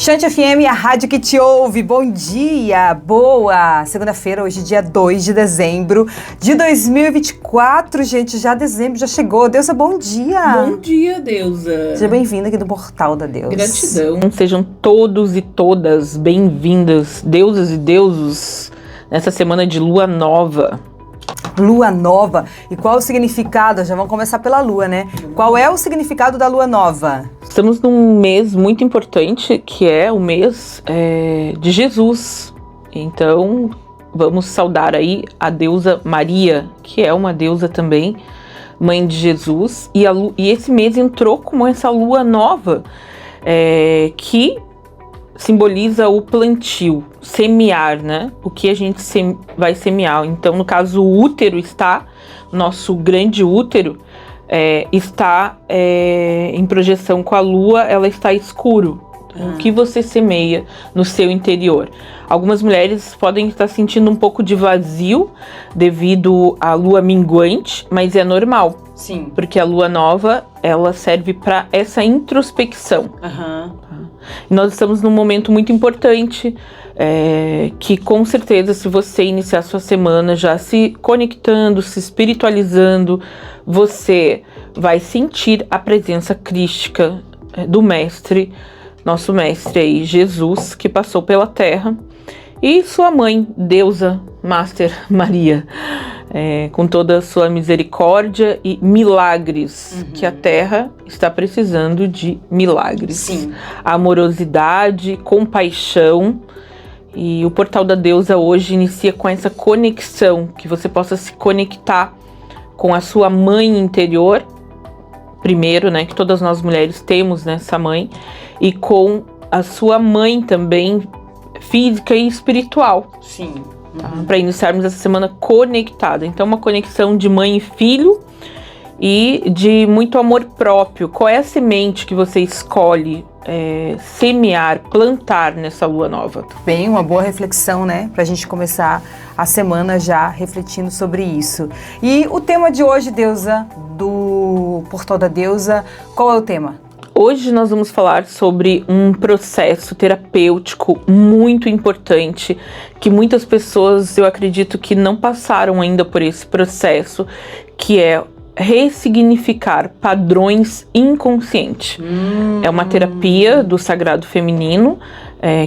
Chante FM, a rádio que te ouve. Bom dia, boa segunda-feira, hoje dia 2 de dezembro de 2024, gente, já dezembro, já chegou. Deusa, bom dia. Bom dia, Deusa. Seja bem-vinda aqui no Portal da Deus. Gratidão. Sejam todos e todas bem-vindas, deusas e deusos, nessa semana de lua nova. Lua nova. E qual o significado? Já vamos começar pela lua, né? Qual é o significado da lua nova? Estamos num mês muito importante, que é o mês de Jesus. Então, vamos saudar aí a deusa Maria, que é uma deusa também, mãe de Jesus. E esse mês entrou com essa lua nova, que simboliza o plantio, semear, né? O que a gente vai semear. Então, no caso, o útero nosso grande útero, está em projeção com a lua, ela está escuro. Então, o que você semeia no seu interior? Algumas mulheres podem estar sentindo um pouco de vazio devido à lua minguante, mas é normal. Sim. Porque a lua nova, ela serve para essa introspecção. E nós estamos num momento muito importante, que com certeza, se você iniciar sua semana já se conectando, se espiritualizando, você vai sentir a presença crística do Mestre, nosso Mestre aí, Jesus, que passou pela Terra, e sua mãe, Deusa Master Maria, com toda a sua misericórdia e milagres, que a Terra está precisando de milagres. Sim. Amorosidade, compaixão. E o Portal da Deusa hoje inicia com essa conexão, que você possa se conectar com a sua mãe interior, primeiro, né, que todas nós mulheres temos nessa mãe, e com a sua mãe também, física e espiritual. Sim. Para iniciarmos essa semana conectada. Então, uma conexão de mãe e filho e de muito amor próprio. Qual é a semente que você escolhe semear, plantar nessa lua nova? Bem, uma boa reflexão, né? Pra gente começar a semana já refletindo sobre isso. E o tema de hoje, Deusa, do Portal da Deusa, qual é o tema? Hoje nós vamos falar sobre um processo terapêutico muito importante, que muitas pessoas, eu acredito que não passaram ainda por esse processo, que é ressignificar padrões inconscientes. É uma terapia do sagrado feminino,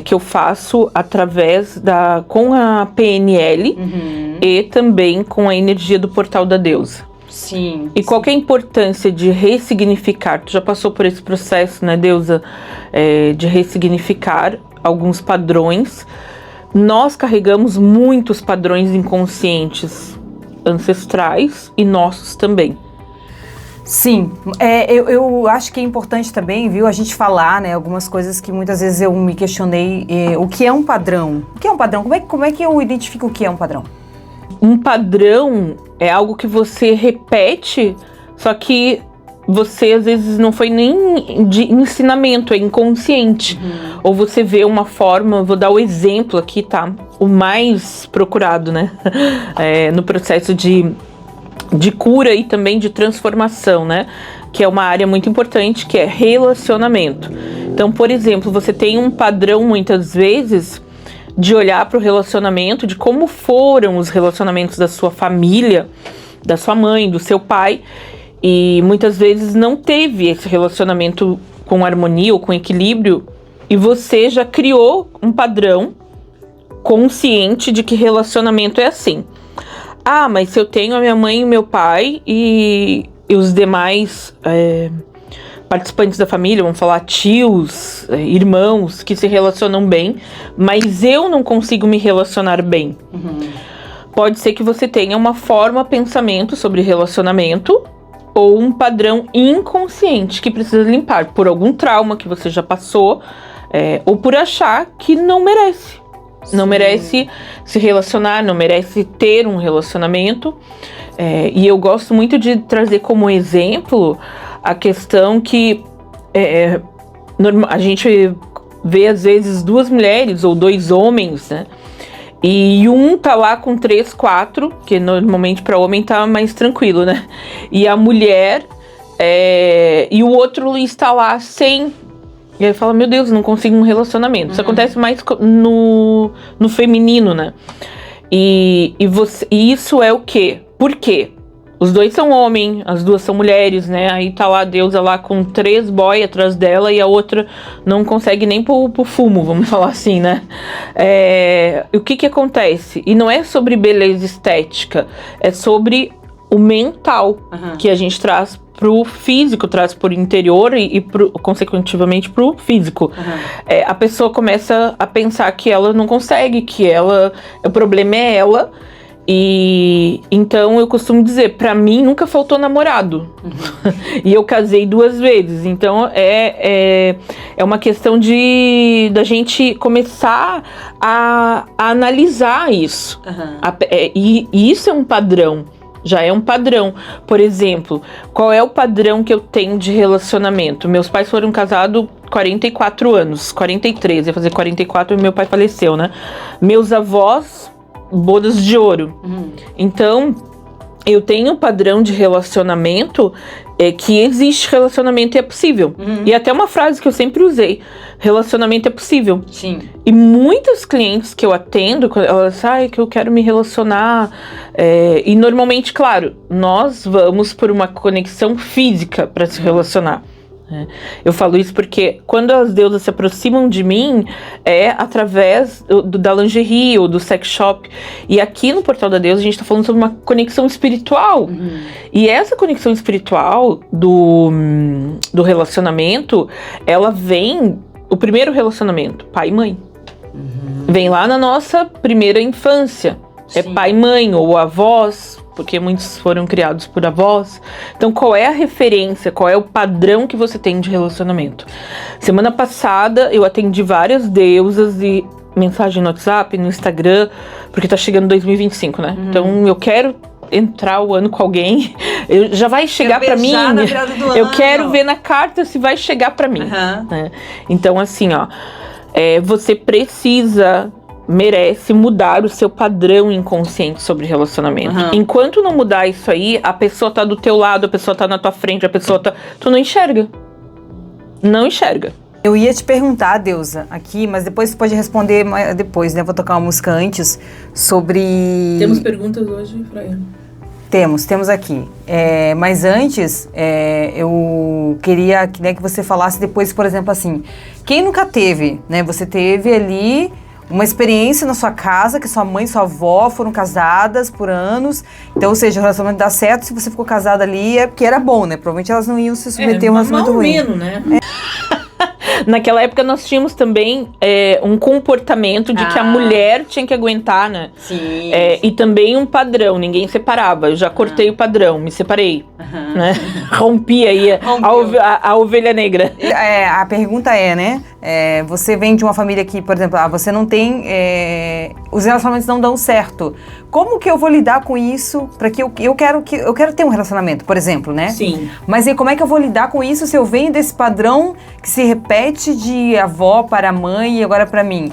que eu faço através com a PNL e também com a energia do Portal da Deusa. Sim. E qual que é a importância de ressignificar? Tu já passou por esse processo, né, Deusa? De ressignificar alguns padrões. Nós carregamos muitos padrões inconscientes ancestrais e nossos também. Sim, eu acho que é importante também, viu, a gente falar, né, algumas coisas que muitas vezes eu me questionei, o que é um padrão? O que é um padrão? Como é que eu identifico o que é um padrão? Um padrão é algo que você repete, só que você às vezes não foi nem de ensinamento, é inconsciente. Ou você vê uma forma, vou dar o exemplo aqui, tá? O mais procurado, né? No processo de cura e também de transformação, né? Que é uma área muito importante, que é relacionamento. Então, por exemplo, você tem um padrão muitas vezes de olhar para o relacionamento, de como foram os relacionamentos da sua família, da sua mãe, do seu pai, e muitas vezes não teve esse relacionamento com harmonia ou com equilíbrio, e você já criou um padrão consciente de que relacionamento é assim. Ah, mas se eu tenho a minha mãe e o meu pai e os demais participantes da família, vamos falar tios, irmãos que se relacionam bem, mas eu não consigo me relacionar bem. Pode ser que você tenha uma forma, pensamento sobre relacionamento ou um padrão inconsciente que precisa limpar por algum trauma que você já passou, ou por achar que não merece. Não merece se relacionar, não merece ter um relacionamento. E eu gosto muito de trazer como exemplo a questão que a gente vê às vezes duas mulheres ou dois homens, né? E um tá lá com 3, 4, que normalmente para homem tá mais tranquilo, né? E a mulher, e o outro está lá sem E aí fala, meu Deus, não consigo um relacionamento. Isso acontece mais no feminino, né? E isso é o quê? Por quê? Os dois são homens, as duas são mulheres, né? Aí tá lá a deusa lá com 3 boy atrás dela e a outra não consegue nem pro fumo, vamos falar assim, né? O que acontece? E não é sobre beleza estética, é sobre o mental que a gente traz pro físico, traz pro interior e consequentemente pro físico. A pessoa começa a pensar que ela não consegue, que o problema é ela. E então eu costumo dizer, pra mim nunca faltou namorado. E eu casei 2 vezes. Então é uma questão da gente começar a analisar isso. E isso é um padrão. Já é um padrão. Por exemplo, qual é o padrão que eu tenho de relacionamento? Meus pais foram casados 44 anos, 43, ia fazer 44 e meu pai faleceu, né? Meus avós, bodas de ouro. Então, eu tenho um padrão de relacionamento que existe relacionamento e é possível. E até uma frase que eu sempre usei, relacionamento é possível. Sim. E muitos clientes que eu atendo, elas dizem, que eu quero me relacionar. E normalmente, claro, nós vamos por uma conexão física para se relacionar. Eu falo isso porque quando as deusas se aproximam de mim é através da lingerie ou do sex shop. E aqui no Portal da Deusa a gente tá falando sobre uma conexão espiritual. E essa conexão espiritual do relacionamento, ela vem, o primeiro relacionamento, pai e mãe. Vem lá na nossa primeira infância. Sim. É pai e mãe ou avós, porque muitos foram criados por avós. Então, qual é a referência, qual é o padrão que você tem de relacionamento? Semana passada, eu atendi várias deusas e mensagem no WhatsApp, no Instagram, porque tá chegando 2025, né? Então, eu quero entrar o ano com alguém, já vai chegar pra mim. Eu quero ver na carta se vai chegar pra mim. Né? Então, assim, ó, você merece mudar o seu padrão inconsciente sobre relacionamento. Enquanto não mudar isso aí, a pessoa tá do teu lado, a pessoa tá na tua frente, a pessoa tá... Tu não enxerga. Não enxerga. Eu ia te perguntar, deusa, aqui, mas depois você pode responder depois, né? Vou tocar uma música antes sobre... Temos perguntas hoje, Fraia? Temos aqui. Mas antes, eu queria que você falasse depois, por exemplo, assim, quem nunca teve, né? Você teve ali uma experiência na sua casa, que sua mãe e sua avó foram casadas por anos. Então, ou seja, o relacionamento dá certo. Se você ficou casada ali, é porque era bom, né? Provavelmente elas não iam se submeter a um relacionamento ruim. Menos, né? Naquela época nós tínhamos também um comportamento de que a mulher tinha que aguentar, né? Sim. E também um padrão, ninguém separava. Eu já cortei o padrão, me separei. Né? Rompi aí a ovelha negra. A pergunta né? Você vem de uma família que, por exemplo, você não tem... os relacionamentos não dão certo. Como que eu vou lidar com isso para que eu quero ter um relacionamento, por exemplo, né? Sim. Mas aí como é que eu vou lidar com isso se eu venho desse padrão que se repete de avó para mãe e agora para mim?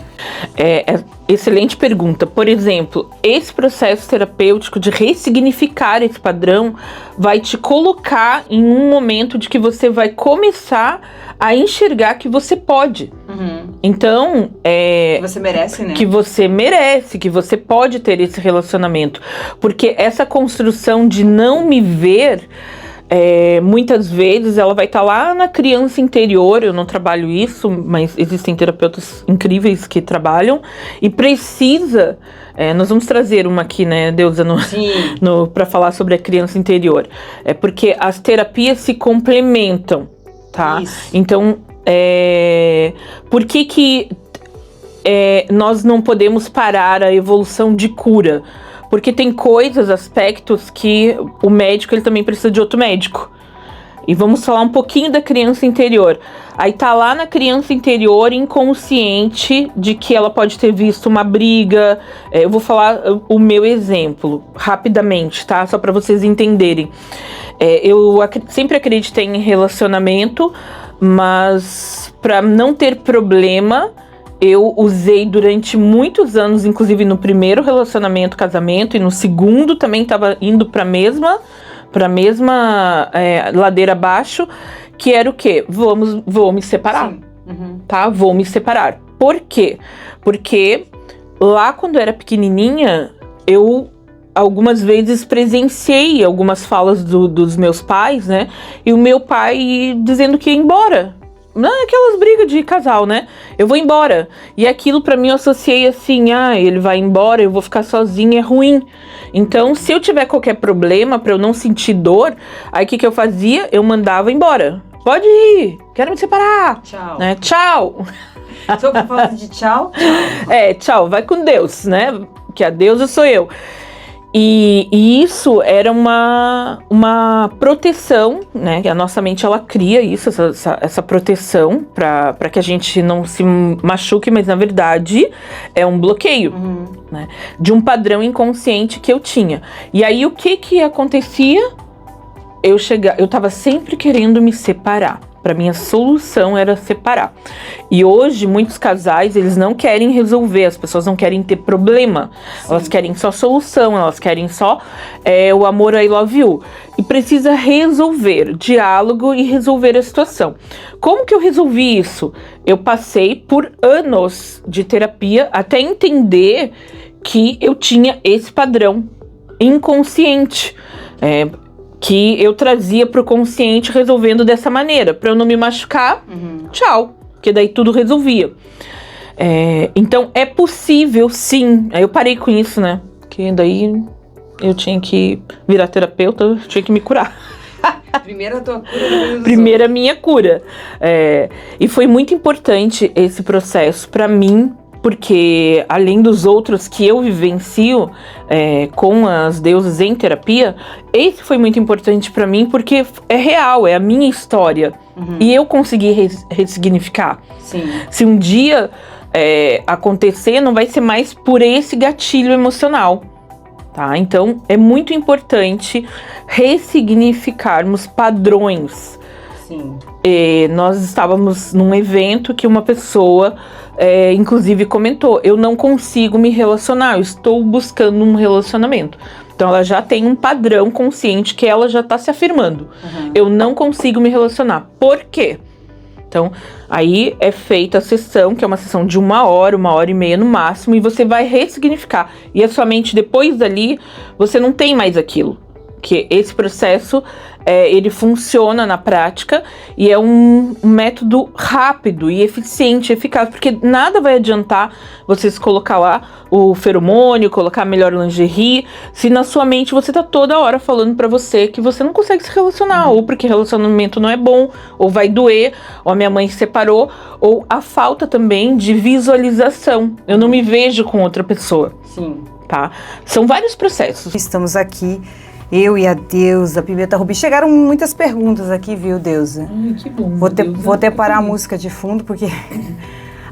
Excelente pergunta. Por exemplo, esse processo terapêutico de ressignificar esse padrão vai te colocar em um momento de que você vai começar a enxergar que você pode. Então, que você merece, né? Que você merece, que você pode ter esse relacionamento. Porque essa construção de não me ver... muitas vezes ela vai estar lá na criança interior. Eu não trabalho isso, mas existem terapeutas incríveis que trabalham e precisa, nós vamos trazer uma aqui, né, Deusa, para falar sobre a criança interior, porque as terapias se complementam, tá? Isso. Então, por que nós não podemos parar a evolução de cura? Porque tem coisas, aspectos que o médico ele também precisa de outro médico. E vamos falar um pouquinho da criança interior. Aí tá lá na criança interior inconsciente de que ela pode ter visto uma briga. Eu vou falar o meu exemplo rapidamente, tá? Só para vocês entenderem. Eu sempre acreditei em relacionamento, mas para não ter problema... Eu usei durante muitos anos, inclusive no primeiro relacionamento, casamento, e no segundo também estava indo para a mesma ladeira abaixo, que era o quê? Vou me separar. tá? Vou me separar. Por quê? Porque lá quando eu era pequenininha, eu algumas vezes presenciei algumas falas dos meus pais, né? E o meu pai dizendo que ia embora. Não, aquelas brigas de casal, né? Eu vou embora. E aquilo pra mim eu associei assim, ele vai embora, eu vou ficar sozinha, é ruim. Então, se eu tiver qualquer problema pra eu não sentir dor, aí o que eu fazia? Eu mandava embora. Pode ir, quero me separar. Tchau. Né? Tchau. Só por falta de tchau? Tchau, vai com Deus, né? Que a deusa sou eu. E isso era uma proteção, né? Que a nossa mente, ela cria isso, essa proteção para que a gente não se machuque, mas na verdade é um bloqueio, né? De um padrão inconsciente que eu tinha. E aí o que acontecia? Eu tava sempre querendo me separar. Para mim, a solução era separar. E hoje, muitos casais, eles não querem resolver, as pessoas não querem ter problema. Sim. Elas querem só solução, elas querem só o amor, I love you. E precisa resolver, diálogo e resolver a situação. Como que eu resolvi isso? Eu passei por anos de terapia até entender que eu tinha esse padrão inconsciente. Que eu trazia pro consciente resolvendo dessa maneira. Pra eu não me machucar, tchau. Porque daí tudo resolvia. Então, é possível, sim. Aí eu parei com isso, né? Porque daí eu tinha que virar terapeuta, eu tinha que me curar. Primeiro a tua cura. Primeiro a minha cura. E foi muito importante esse processo pra mim, porque além dos outros que eu vivencio com as deusas em terapia, esse foi muito importante pra mim porque é real, é a minha história. E eu consegui ressignificar. Sim. Se um dia acontecer, não vai ser mais por esse gatilho emocional. Tá? Então é muito importante ressignificarmos padrões. Sim. Nós estávamos num evento que uma pessoa inclusive comentou, eu não consigo me relacionar, eu estou buscando um relacionamento. Então ela já tem um padrão consciente que ela já está se afirmando. Eu não consigo me relacionar. Por quê? Então, aí é feita a sessão, que é uma sessão de 1 hora, 1h30 no máximo, e você vai ressignificar. E a sua mente, depois dali, você não tem mais aquilo. Que esse processo, ele funciona na prática e é um método rápido e eficiente, eficaz, porque nada vai adiantar você se colocar lá o feromônio, colocar a melhor lingerie, se na sua mente você tá toda hora falando pra você que você não consegue se relacionar, ou porque relacionamento não é bom, ou vai doer, ou a minha mãe se separou, ou a falta também de visualização. Eu não me vejo com outra pessoa. Sim. Tá? São vários processos. Estamos aqui, eu e a deusa Pimenta Rubi. Chegaram muitas perguntas aqui, viu, deusa? Ai, que bom. Vou até parar a música de fundo, porque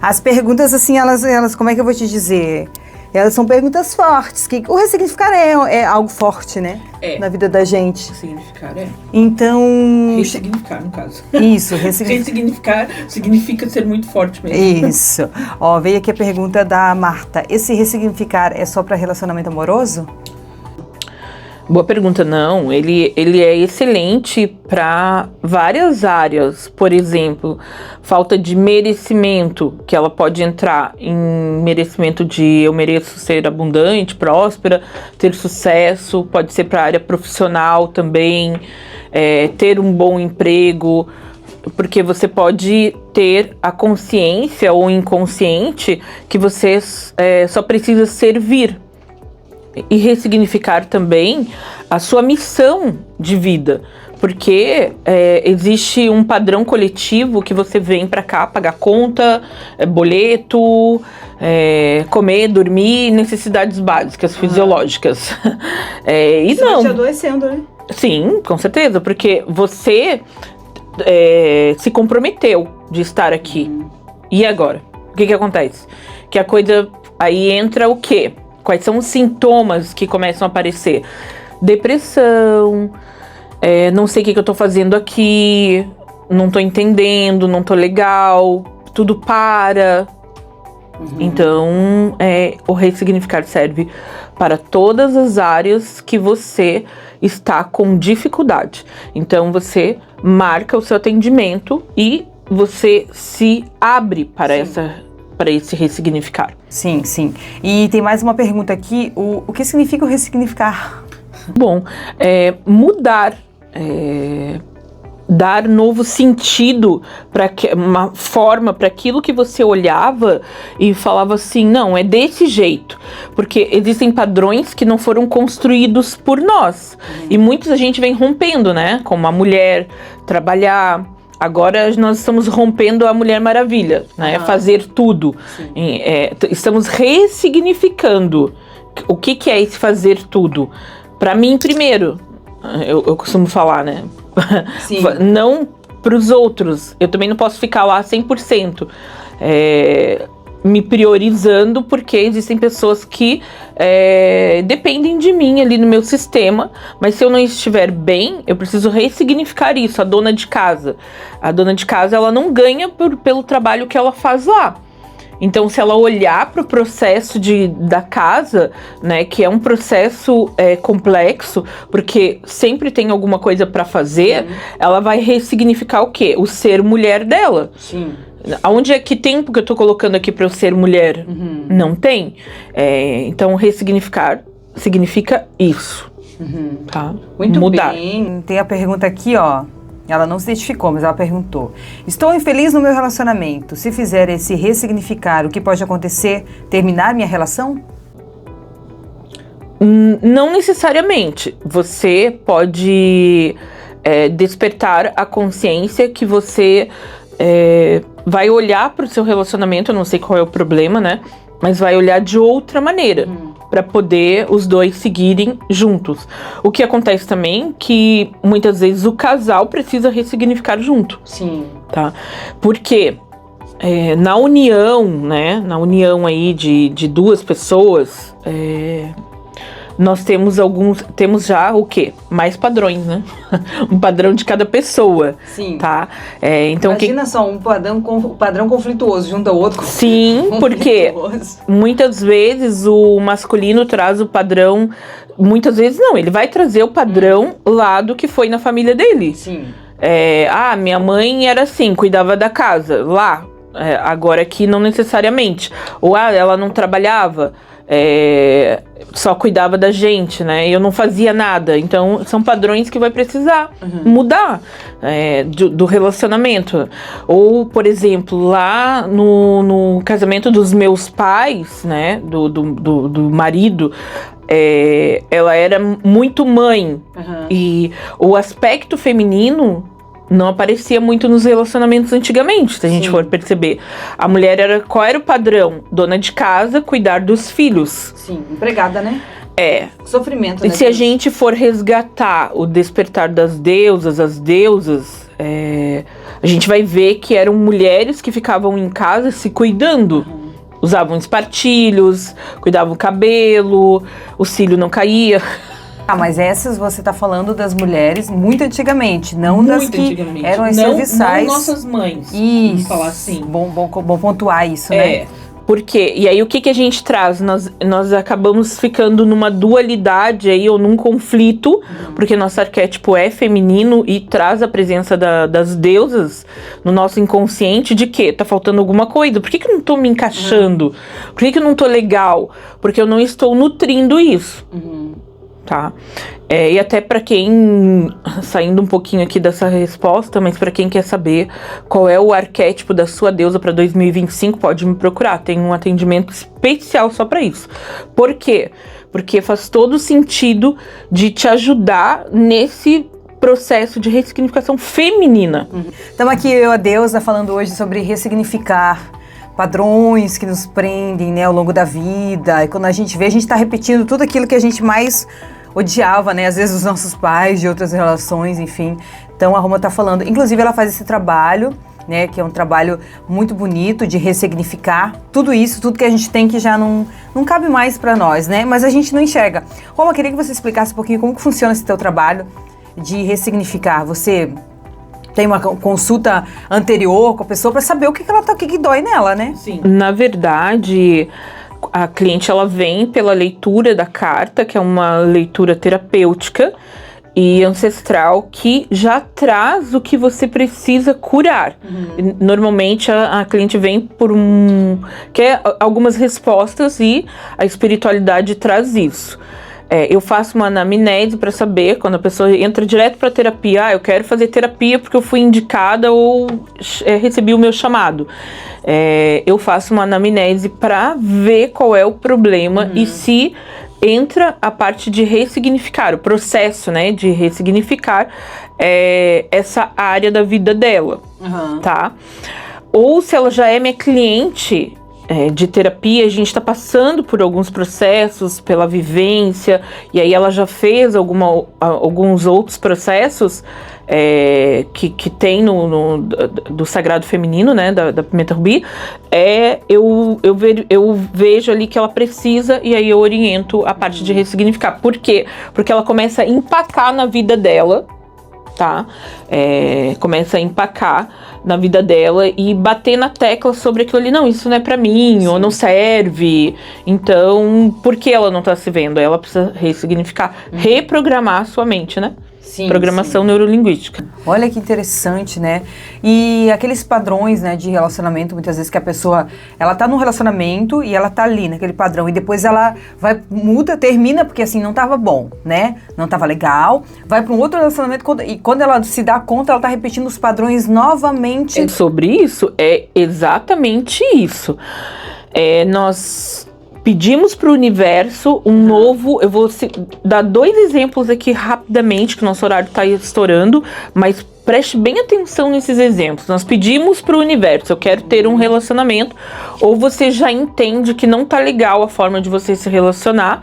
as perguntas, assim, elas, como é que eu vou te dizer? Elas são perguntas fortes, que o ressignificar é algo forte, né? Na vida da gente. Ressignificar, Então... Ressignificar, no caso. Isso, ressignificar. Ressignificar significa ser muito forte mesmo. Isso. Ó, veio aqui a pergunta da Marta. Esse ressignificar é só para relacionamento amoroso? Boa pergunta, não. Ele é excelente para várias áreas. Por exemplo, falta de merecimento, que ela pode entrar em merecimento de eu mereço ser abundante, próspera, ter sucesso. Pode ser para a área profissional também, ter um bom emprego, porque você pode ter a consciência ou inconsciente que você só precisa servir. E ressignificar também a sua missão de vida, porque existe um padrão coletivo que você vem pra cá pagar conta, boleto, comer, dormir, necessidades básicas, fisiológicas. E isso não. vai te adoecendo, né? Sim, com certeza, porque você se comprometeu de estar aqui. E agora? O que acontece? Que a coisa aí entra o quê? Quais são os sintomas que começam a aparecer? Depressão, não sei o que eu tô fazendo aqui, não tô entendendo, não tô legal, tudo para. Então, o ressignificar serve para todas as áreas que você está com dificuldade. Então, você marca o seu atendimento e você se abre para esse ressignificar. Sim, sim. E tem mais uma pergunta aqui. O que significa o ressignificar? Bom, mudar, dar novo sentido, uma forma para aquilo que você olhava e falava assim, não, é desse jeito. Porque existem padrões que não foram construídos por nós. E muitos a gente vem rompendo, né? Como a mulher, trabalhar. Agora nós estamos rompendo a Mulher Maravilha, né? Fazer tudo. Estamos ressignificando. O que é esse fazer tudo? Para mim, primeiro, eu costumo falar, né? Sim. Não para os outros. Eu também não posso ficar lá 100%. Me priorizando, porque existem pessoas que dependem de mim ali no meu sistema, mas se eu não estiver bem, eu preciso ressignificar isso. A dona de casa, ela não ganha pelo trabalho que ela faz lá. Então, se ela olhar para o processo da casa, né, que é um processo complexo, porque sempre tem alguma coisa para fazer, ela vai ressignificar o quê? O ser mulher dela. Sim. Aonde é que tempo que eu tô colocando aqui para eu ser mulher? Não tem. Então, ressignificar significa isso. Tá? Muito mudar. bem. Tem a pergunta aqui, ó. Ela não se identificou, mas ela perguntou: estou infeliz no meu relacionamento. Se fizer esse ressignificar, o que pode acontecer? Terminar minha relação? Não necessariamente. Você pode despertar a consciência que você vai olhar para o seu relacionamento, eu não sei qual é o problema, né? Mas vai olhar de outra maneira. Para poder os dois seguirem juntos. O que acontece também que muitas vezes o casal precisa ressignificar junto. Sim. Tá? Porque na união, né? Na união aí de duas pessoas, nós temos já o quê? Mais padrões, né? Um padrão de cada pessoa. Sim. Tá? Então, imagina só, um padrão conflituoso junto ao outro. Sim, porque muitas vezes o masculino traz o padrão, muitas vezes não, ele vai trazer o padrão lá do que foi na família dele. Sim. Minha mãe era assim, cuidava da casa, lá. Agora aqui não necessariamente. Ou ela não trabalhava. Só cuidava da gente, né? Eu não fazia nada. Então, são padrões que vai precisar mudar do relacionamento. Ou, por exemplo, lá no casamento dos meus pais, né? Do marido, ela era muito mãe. E o aspecto feminino não aparecia muito nos relacionamentos antigamente, se a gente for perceber. A mulher qual era o padrão? Dona de casa, cuidar dos filhos. Sim, empregada, né? Sofrimento, E né? se a gente for resgatar o despertar das deusas, as deusas, a gente vai ver que eram mulheres que ficavam em casa se cuidando. Usavam espartilhos, cuidavam do cabelo, o cílio não caía. Mas essas você está falando das mulheres muito antigamente, não das que eram as serviçais. Não nossas mães. Isso. Vamos falar assim. Bom pontuar isso, né? Por quê? E aí o que a gente traz? Nós acabamos ficando numa dualidade aí, ou num conflito, porque nosso arquétipo é feminino e traz a presença das deusas no nosso inconsciente de que tá faltando alguma coisa. Por que eu não tô me encaixando? Por que eu não tô legal? Porque eu não estou nutrindo isso. Tá? E até para quem, saindo um pouquinho aqui dessa resposta, mas para quem quer saber qual é o arquétipo da sua deusa para 2025, pode me procurar, tem um atendimento especial só para isso. Por quê? Porque faz todo sentido de te ajudar nesse processo de ressignificação feminina. Estamos aqui, eu, a deusa, falando hoje sobre ressignificar padrões que nos prendem, né, ao longo da vida. E quando a gente vê, a gente está repetindo tudo aquilo que a gente mais odiava, né? Às vezes os nossos pais, de outras relações, enfim. Então a Roma tá falando. Inclusive ela faz esse trabalho, né? Que é um trabalho muito bonito de ressignificar tudo isso, tudo que a gente tem que já não cabe mais para nós, né? Mas a gente não enxerga. Roma, queria que você explicasse um pouquinho como que funciona esse teu trabalho de ressignificar. Você tem uma consulta anterior com a pessoa para saber o que ela tá, o que dói nela, né? Sim. Na verdade, a cliente ela vem pela leitura da carta, que é uma leitura terapêutica, e ancestral que já traz o que você precisa curar. Normalmente a cliente vem quer algumas respostas e a espiritualidade traz isso. Eu faço uma anamnese para saber, quando a pessoa entra direto para terapia, eu quero fazer terapia porque eu fui indicada ou recebi o meu chamado. Eu faço uma anamnese para ver qual é o problema e se entra a parte de ressignificar, o processo, né, de ressignificar essa área da vida dela, tá? Ou se ela já é minha cliente de terapia, a gente está passando por alguns processos, pela vivência, e aí ela já fez alguns outros processos que tem do sagrado feminino, né, da pimenta rubi, eu vejo ali que ela precisa, e aí eu oriento a parte de ressignificar. Por quê? Porque ela começa a empacar na vida dela, tá? Começa a empacar na vida dela e bater na tecla sobre aquilo ali. Não, isso não é pra mim, ou não serve. Então, por que ela não tá se vendo? Ela precisa ressignificar, reprogramar a sua mente, né? Sim, programação neurolinguística. Olha que interessante, né? E aqueles padrões, né, de relacionamento, muitas vezes que a pessoa, ela tá num relacionamento e ela tá ali naquele padrão, e depois ela muda, termina, porque assim, não tava bom, né? Não tava legal, vai para um outro relacionamento, e quando ela se dá conta, ela tá repetindo os padrões novamente. Sobre isso, é exatamente isso. Nós pedimos para o universo um novo... Eu vou dar 2 exemplos aqui rapidamente, que o nosso horário está estourando, mas preste bem atenção nesses exemplos. Nós pedimos para o universo, eu quero ter um relacionamento, ou você já entende que não tá legal a forma de você se relacionar,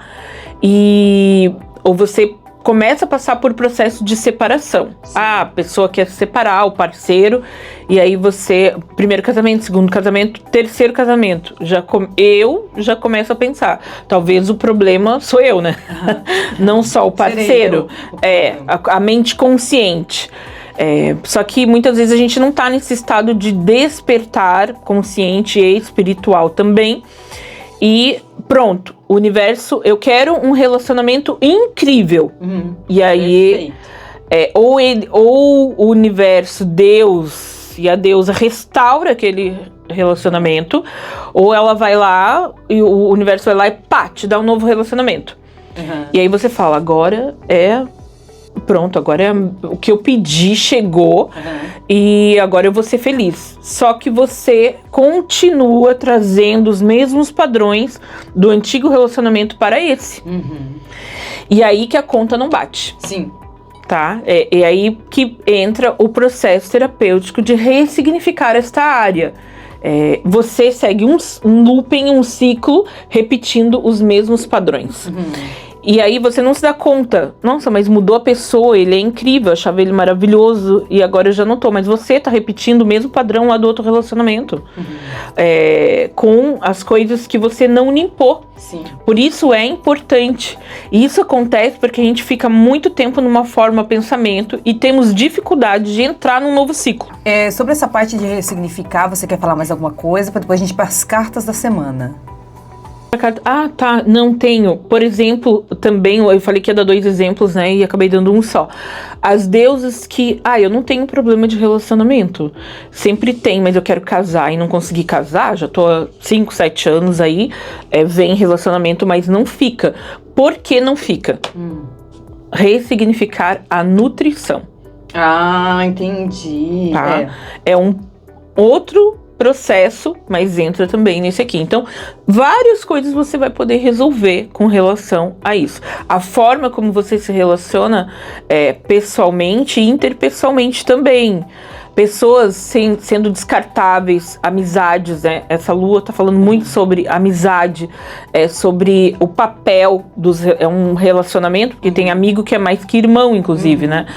ou você começa a passar por processo de separação. A pessoa quer se separar, o parceiro, e aí você, primeiro casamento, segundo casamento, terceiro casamento, eu já começo a pensar, talvez o problema sou eu, né? Não só o parceiro, a mente consciente. Só que muitas vezes a gente não tá nesse estado de despertar consciente e espiritual também. E pronto, o universo, eu quero um relacionamento incrível. E aí, ou o universo, Deus e a deusa restaura aquele relacionamento, ou ela vai lá e o universo vai lá e pá, te dá um novo relacionamento. E aí você fala, agora pronto, agora o que eu pedi chegou e agora eu vou ser feliz. Só que você continua trazendo os mesmos padrões do antigo relacionamento para esse. E aí que a conta não bate. Sim. Tá? É aí que entra o processo terapêutico de ressignificar esta área. Você segue um looping, um ciclo, repetindo os mesmos padrões. E aí você não se dá conta. Nossa, mas mudou a pessoa, ele é incrível, eu achava ele maravilhoso e agora eu já não tô. Mas você tá repetindo o mesmo padrão lá do outro relacionamento. Com as coisas que você não limpou. Sim. Por isso é importante. E isso acontece porque a gente fica muito tempo numa forma pensamento e temos dificuldade de entrar num novo ciclo. Sobre essa parte de ressignificar, você quer falar mais alguma coisa? Para depois a gente ir para as cartas da semana. Ah, tá, não tenho. Por exemplo, também, eu falei que ia dar 2 exemplos, né, e acabei dando um só. As deusas que, eu não tenho problema de relacionamento. Sempre tem, mas eu quero casar e não consegui casar, já tô há 5, 7 anos aí, vem relacionamento, mas não fica. Por que não fica? Ressignificar a nutrição. Ah, entendi. Tá? É um outro processo, mas entra também nesse aqui. Então, várias coisas você vai poder resolver com relação a isso. A forma como você se relaciona pessoalmente e interpessoalmente também. Pessoas sendo descartáveis, amizades, né? Essa lua tá falando muito sobre amizade, sobre o papel é um relacionamento, porque tem amigo que é mais que irmão, inclusive, né?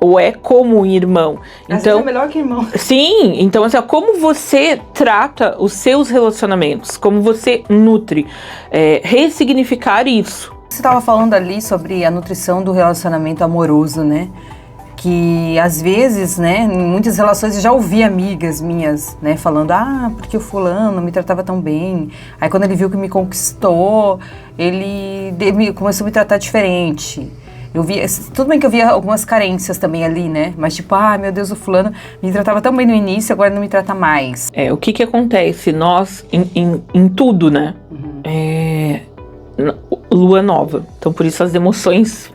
Ou é como um irmão. Então, é melhor que irmão. Sim, então assim, como você trata os seus relacionamentos, como você nutre, ressignificar isso. Você estava falando ali sobre a nutrição do relacionamento amoroso, né? Que às vezes, né, em muitas relações eu já ouvi amigas minhas, né, falando, porque o fulano me tratava tão bem. Aí quando ele viu que me conquistou, ele começou a me tratar diferente. Eu via, tudo bem que eu via algumas carências também ali, né? Mas tipo, meu Deus, o fulano me tratava tão bem no início, agora não me trata mais. O que acontece? Nós, em tudo, né? Lua nova. Então, por isso as emoções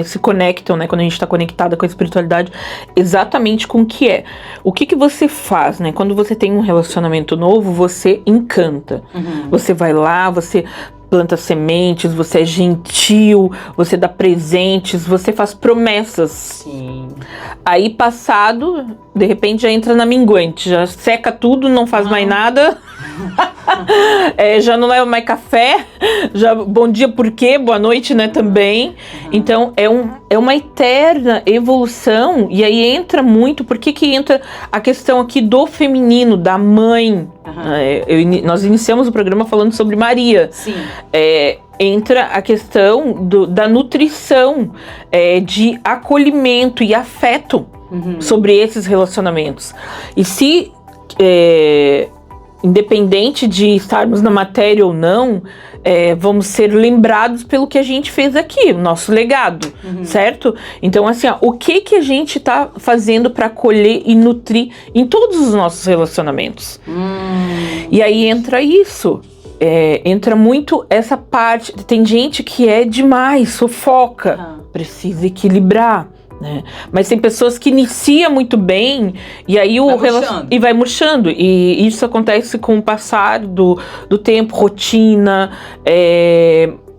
se conectam, né? Quando a gente está conectada com a espiritualidade, exatamente com o que é. O que você faz, né? Quando você tem um relacionamento novo, você encanta. Você vai lá, você planta sementes, você é gentil, você dá presentes, você faz promessas. Sim. Aí, passado, de repente já entra na minguante, já seca tudo, não faz mais nada. Já não leva mais café, já bom dia por quê, boa noite, né, também. Então é uma eterna evolução, e aí entra muito, por que entra a questão aqui do feminino, da mãe. Nós iniciamos o programa falando sobre Maria. Sim. Entra a questão da nutrição, de acolhimento e afeto sobre esses relacionamentos. E se independente de estarmos na matéria ou não, vamos ser lembrados pelo que a gente fez aqui, o nosso legado, certo? Então, assim, o que a gente tá fazendo para acolher e nutrir em todos os nossos relacionamentos? E aí entra isso. Entra muito essa parte. Tem gente que é demais, sufoca, precisa equilibrar. Né? Mas tem pessoas que iniciam muito bem e aí vai murchando, e isso acontece com o passar do tempo, rotina,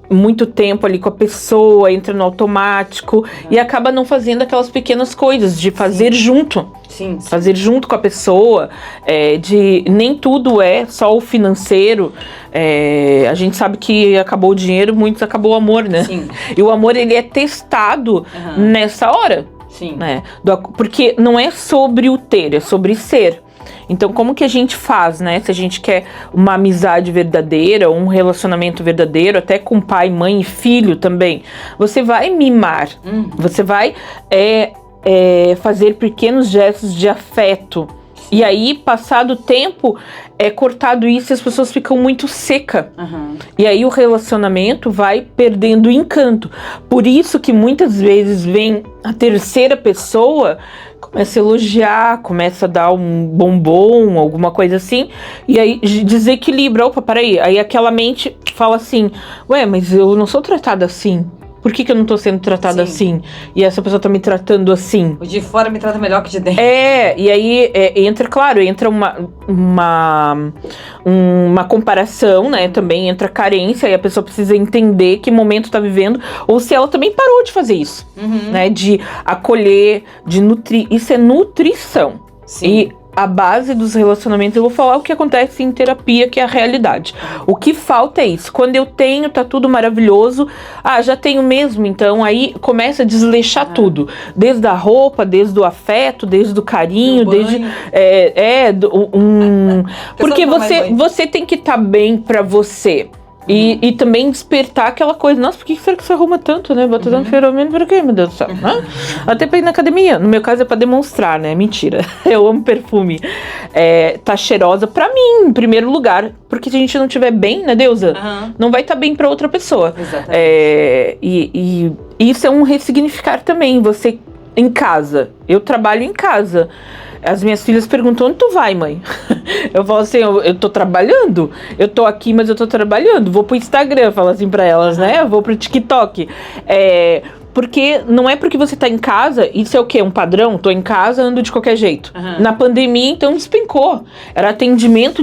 muito tempo ali com a pessoa, entra no automático e acaba não fazendo aquelas pequenas coisas de fazer junto. Sim. Fazer junto com a pessoa, de nem tudo é só o financeiro. A gente sabe que acabou o dinheiro, muitos acabou o amor, né? Sim. E o amor, ele é testado nessa hora. Sim. Né? Porque não é sobre o ter, é sobre ser. Então, como que a gente faz, né? Se a gente quer uma amizade verdadeira, um relacionamento verdadeiro, até com pai, mãe e filho também, você vai mimar, você vai fazer pequenos gestos de afeto. E aí, passado o tempo, é cortado isso e as pessoas ficam muito secas. E aí o relacionamento vai perdendo o encanto. Por isso que muitas vezes vem a terceira pessoa, começa a elogiar, começa a dar um bombom, alguma coisa assim, e aí desequilibra. Opa, peraí. Aí aquela mente fala assim, mas eu não sou tratada assim. Por que eu não tô sendo tratada assim? E essa pessoa tá me tratando assim. O de fora me trata melhor que de dentro. E aí entra uma comparação, né? Também entra carência, e a pessoa precisa entender que momento tá vivendo, ou se ela também parou de fazer isso, né? De acolher, de nutrir. Isso é nutrição. Sim. E a base dos relacionamentos, eu vou falar o que acontece em terapia, que é a realidade. O que falta é isso. Quando eu tenho, tá tudo maravilhoso. Já tenho mesmo. Então aí começa a desleixar tudo. Desde a roupa, desde o afeto, desde o carinho, desde... Porque você tem que estar bem pra você. E também despertar aquela coisa. Nossa, por que será que você arruma tanto, né? Bota tanto feromônio, por quê, meu Deus do céu? Até pra ir na academia. No meu caso é pra demonstrar, né? Mentira. Eu amo perfume. Tá cheirosa pra mim, em primeiro lugar. Porque se a gente não estiver bem, né, Deusa? Não vai estar bem pra outra pessoa. Exatamente. E isso é um ressignificar também. Você em casa. Eu trabalho em casa. As minhas filhas perguntam, onde tu vai, mãe? Eu falo assim, eu tô trabalhando. Eu tô aqui, mas eu tô trabalhando. Vou pro Instagram, falo assim pra elas, né? Eu vou pro TikTok. Porque não é porque você tá em casa, isso é o quê? Um padrão? Tô em casa, ando de qualquer jeito. Na pandemia, então, despencou. Era atendimento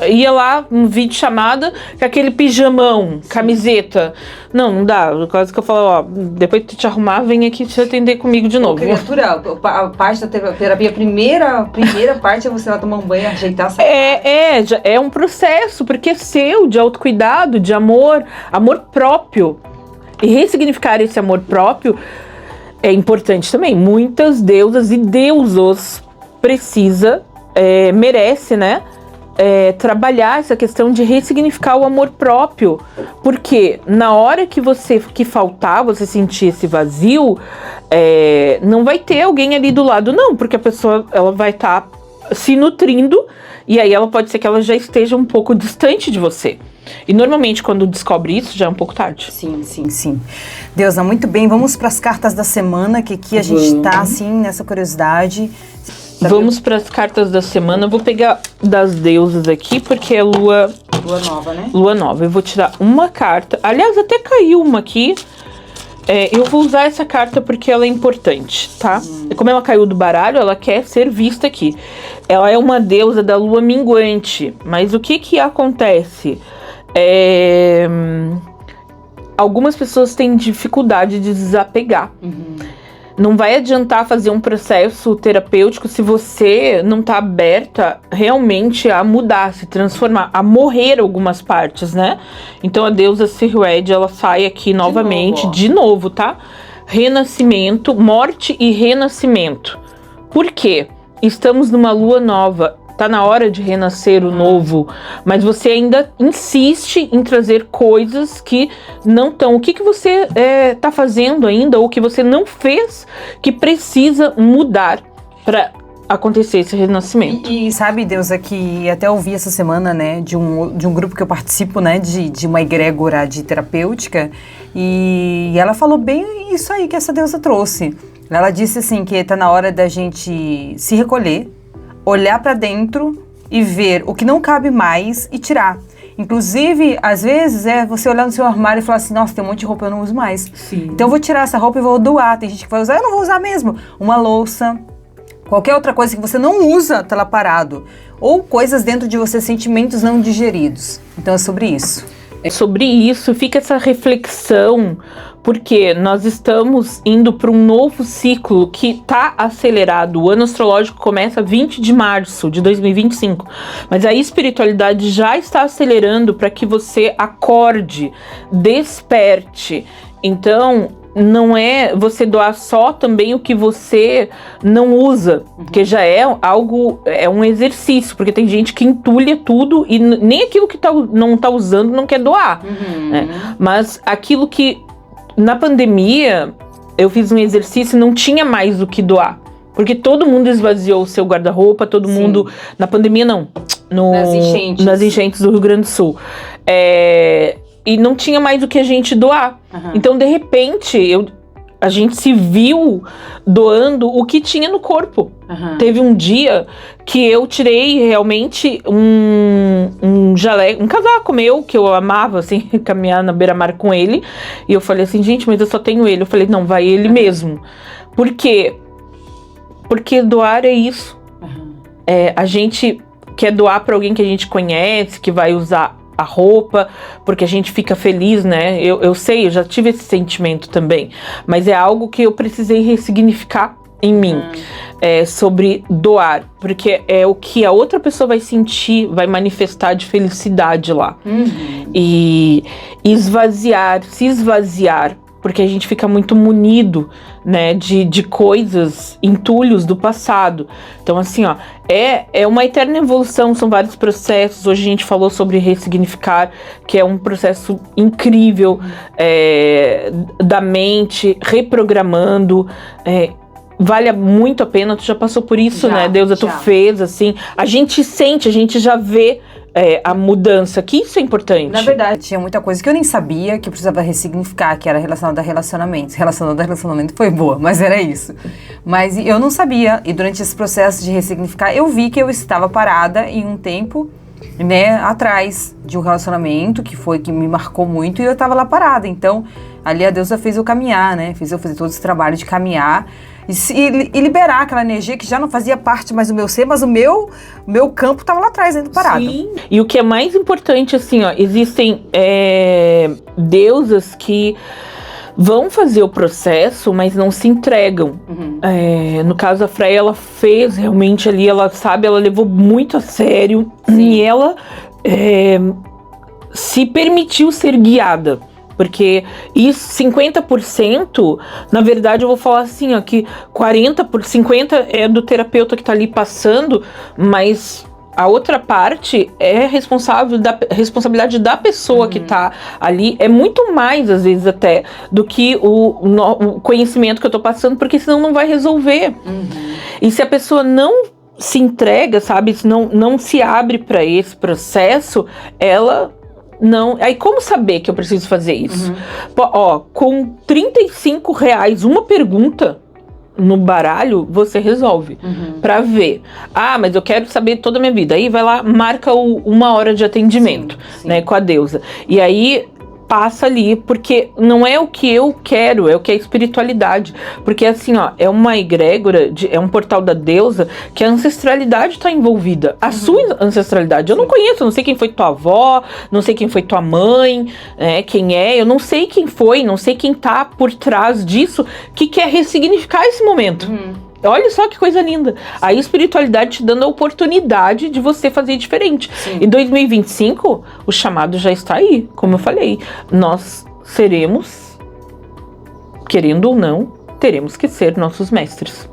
ia lá, um vídeo chamada, com aquele pijamão, camiseta. Não dá. Quase que eu falo, depois que tu te arrumar, vem aqui te atender comigo de novo. Criatura, a parte da terapia, a primeira parte é você lá tomar um banho, ajeitar essa é um processo, porque é seu, de autocuidado, de amor próprio. E ressignificar esse amor próprio é importante também. Muitas deusas e deusos merece, né? Trabalhar essa questão de ressignificar o amor próprio. Porque na hora que faltar, você sentir esse vazio, não vai ter alguém ali do lado, não. Porque a pessoa, ela vai estar se nutrindo, e aí ela pode ser que ela já esteja um pouco distante de você. E normalmente quando descobre isso já é um pouco tarde. Sim. Deusa, muito bem. Vamos para as cartas da semana, que aqui a gente tá assim nessa curiosidade. Vamos para as cartas da semana. Eu vou pegar das deusas aqui, porque é lua nova, né? Lua nova. Eu vou tirar uma carta. Aliás, até caiu uma aqui. Eu vou usar essa carta porque ela é importante, tá? Como ela caiu do baralho, ela quer ser vista aqui. Ela é uma deusa da lua minguante. Mas o que acontece? Algumas pessoas têm dificuldade de desapegar. Não vai adiantar fazer um processo terapêutico se você não tá aberta realmente a mudar, se transformar, a morrer algumas partes, né? Então a deusa Sirwed, ela sai aqui novamente, de novo, tá? Renascimento, morte e renascimento. Por quê? Estamos numa lua nova. Tá na hora de renascer o novo, mas você ainda insiste em trazer coisas que não estão. O que você tá fazendo ainda, ou que você não fez, que precisa mudar para acontecer esse renascimento. E sabe, Deusa, que até ouvi essa semana, né, de um grupo que eu participo, né, de uma egrégora de terapêutica, e ela falou bem isso aí que essa deusa trouxe. Ela disse assim, que tá na hora da gente se recolher, olhar para dentro e ver o que não cabe mais e tirar. Inclusive, às vezes, você olhar no seu armário e falar assim, nossa, tem um monte de roupa, eu não uso mais. Sim. Então eu vou tirar essa roupa e vou doar. Tem gente que vai usar, eu não vou usar mesmo. Uma louça, qualquer outra coisa que você não usa, tá lá parado. Ou coisas dentro de você, sentimentos não digeridos. Então é sobre isso. Sobre isso, fica essa reflexão, porque nós estamos indo para um novo ciclo que está acelerado. O ano astrológico começa 20 de março de 2025, mas a espiritualidade já está acelerando para que você acorde, desperte. Então, não é você doar só também o que você não usa, porque já é algo, é um exercício, porque tem gente que entulha tudo e nem aquilo que não tá usando não quer doar, né? Mas aquilo que, na pandemia, eu fiz um exercício e não tinha mais o que doar, porque todo mundo esvaziou o seu guarda-roupa, todo mundo, na pandemia não, nas enchentes do Rio Grande do Sul, e não tinha mais o que a gente doar. Então, de repente, a gente se viu doando o que tinha no corpo. Teve um dia que eu tirei realmente um jaleco, um casaco meu, que eu amava, assim, caminhar na beira-mar com ele. E eu falei assim, gente, mas eu só tenho ele. Eu falei, não, vai ele mesmo. Por quê? Porque doar é isso. A gente quer doar para alguém que a gente conhece, que vai usar a roupa, porque a gente fica feliz, né? Eu sei, eu já tive esse sentimento também, mas é algo que eu precisei ressignificar em mim, sobre doar, porque é o que a outra pessoa vai sentir, vai manifestar de felicidade lá. E se esvaziar, porque a gente fica muito munido, né, de coisas, entulhos do passado. Então, assim, ó, é uma eterna evolução, são vários processos. Hoje a gente falou sobre ressignificar, que é um processo incrível, da mente, reprogramando, vale muito a pena. Tu já passou por isso, né, Deusa? Tu fez, assim, a gente sente, a gente já vê a mudança, que isso é importante. Na verdade, tinha muita coisa que eu nem sabia que eu precisava ressignificar, que era relacionada a relacionamentos. Relacionada a relacionamento foi boa, mas era isso. Mas eu não sabia, e durante esse processo de ressignificar, eu vi que eu estava parada em um tempo, né, atrás de um relacionamento que me marcou muito, e eu estava lá parada. Então, ali a deusa fez eu caminhar, né, fez eu fazer todo esse trabalho de caminhar, e liberar aquela energia que já não fazia parte mais do meu ser, mas o meu campo estava lá atrás, ainda parado. Sim. E o que é mais importante, assim, ó, existem deusas que vão fazer o processo, mas não se entregam. No caso, a Freya, ela fez realmente ali, ela levou muito a sério. Sim. E ela se permitiu ser guiada. Porque isso, 50%, na verdade eu vou falar assim, ó, que 50% é do terapeuta que tá ali passando, mas a outra parte é responsabilidade da pessoa que tá ali, é muito mais, às vezes, até, do que o conhecimento que eu tô passando, porque senão não vai resolver. E se a pessoa não se entrega, sabe? Não se abre para esse processo, ela não... Aí como saber que eu preciso fazer isso? Ó, com R$35 uma pergunta no baralho, você resolve. Pra ver. Ah, mas eu quero saber toda a minha vida. Aí vai lá, marca 1 hora de atendimento, né, com a deusa. E aí passa ali, porque não é o que eu quero, é o que é a espiritualidade. Porque assim, ó, é uma egrégora, é um portal da deusa que a ancestralidade tá envolvida. A sua ancestralidade. Eu não conheço, eu não sei quem foi tua avó, não sei quem foi tua mãe, quem é, eu não sei quem foi, não sei quem tá por trás disso, que quer ressignificar esse momento. Olha só que coisa linda. A espiritualidade te dando a oportunidade de você fazer diferente. Em 2025, o chamado já está aí. Como eu falei, nós seremos, querendo ou não, teremos que ser nossos mestres.